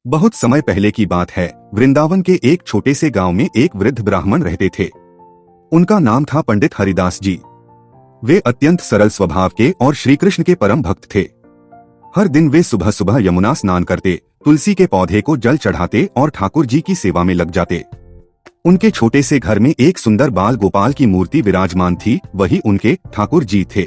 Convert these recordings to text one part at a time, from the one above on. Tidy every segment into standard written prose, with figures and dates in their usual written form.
बहुत समय पहले की बात है। वृंदावन के एक छोटे से गांव में एक वृद्ध ब्राह्मण रहते थे। उनका नाम था पंडित हरिदास जी। वे अत्यंत सरल स्वभाव के और श्री कृष्ण के परम भक्त थे। हर दिन वे सुबह सुबह यमुना स्नान करते, तुलसी के पौधे को जल चढ़ाते और ठाकुर जी की सेवा में लग जाते। उनके छोटे से घर में एक सुंदर बाल गोपाल की मूर्ति विराजमान थी, वही उनके ठाकुर जी थे।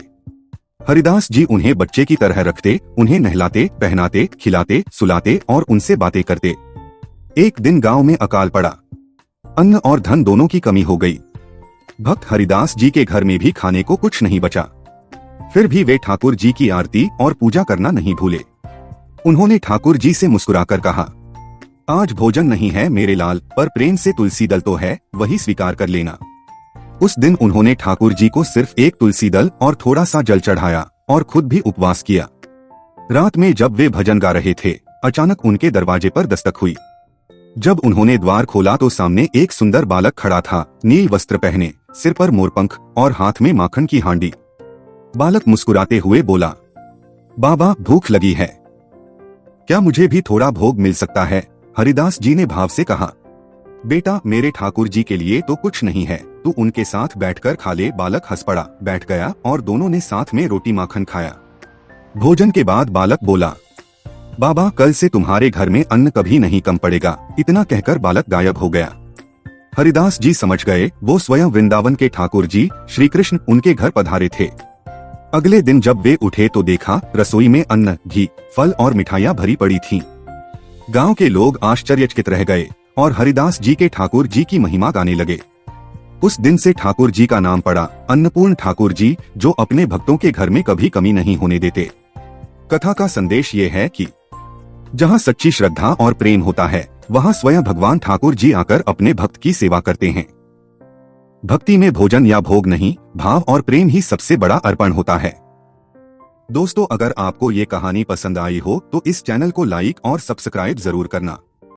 हरिदास जी उन्हें बच्चे की तरह रखते, उन्हें नहलाते, पहनाते, खिलाते, सुलाते और उनसे बातें करते। एक दिन गांव में अकाल पड़ा। अन्न और धन दोनों की कमी हो गई। भक्त हरिदास जी के घर में भी खाने को कुछ नहीं बचा। फिर भी वे ठाकुर जी की आरती और पूजा करना नहीं भूले। उन्होंने ठाकुर जी से मुस्कुराकर कहा, आज भोजन नहीं है मेरे लाल, पर प्रेम से तुलसी दल तो है, वही स्वीकार कर लेना। उस दिन उन्होंने ठाकुर जी को सिर्फ एक तुलसी दल और थोड़ा सा जल चढ़ाया और खुद भी उपवास किया। रात में जब वे भजन गा रहे थे, अचानक उनके दरवाजे पर दस्तक हुई। जब उन्होंने द्वार खोला तो सामने एक सुंदर बालक खड़ा था, नील वस्त्र पहने, सिर पर मोरपंख और हाथ में माखन की हांडी। बालक मुस्कुराते हुए बोला, बाबा भूख लगी है, क्या मुझे भी थोड़ा भोग मिल सकता है? हरिदास जी ने भाव से कहा, बेटा मेरे ठाकुर जी के लिए तो कुछ नहीं है, तू उनके साथ बैठकर खा ले। बालक हंस पड़ा, बैठ गया और दोनों ने साथ में रोटी माखन खाया। भोजन के बाद बालक बोला, बाबा कल से तुम्हारे घर में अन्न कभी नहीं कम पड़ेगा। इतना कहकर बालक गायब हो गया। हरिदास जी समझ गए, वो स्वयं वृंदावन के ठाकुर जी श्री कृष्ण उनके घर पधारे थे। अगले दिन जब वे उठे तो देखा रसोई में अन्न, घी, फल और मिठाइयाँ भरी पड़ी थीं। गांव के लोग आश्चर्यचकित रह गए और हरिदास जी के ठाकुर जी की महिमा गाने लगे। उस दिन से ठाकुर जी का नाम पड़ा अन्नपूर्ण ठाकुर जी, जो अपने भक्तों के घर में कभी कमी नहीं होने देते। कथा का संदेश ये है कि जहाँ सच्ची श्रद्धा और प्रेम होता है, वहाँ स्वयं भगवान ठाकुर जी आकर अपने भक्त की सेवा करते हैं। भक्ति में भोजन या भोग नहीं, भाव और प्रेम ही सबसे बड़ा अर्पण होता है। दोस्तों, अगर आपको ये कहानी पसंद आई हो तो इस चैनल को लाइक और सब्सक्राइब जरूर करना।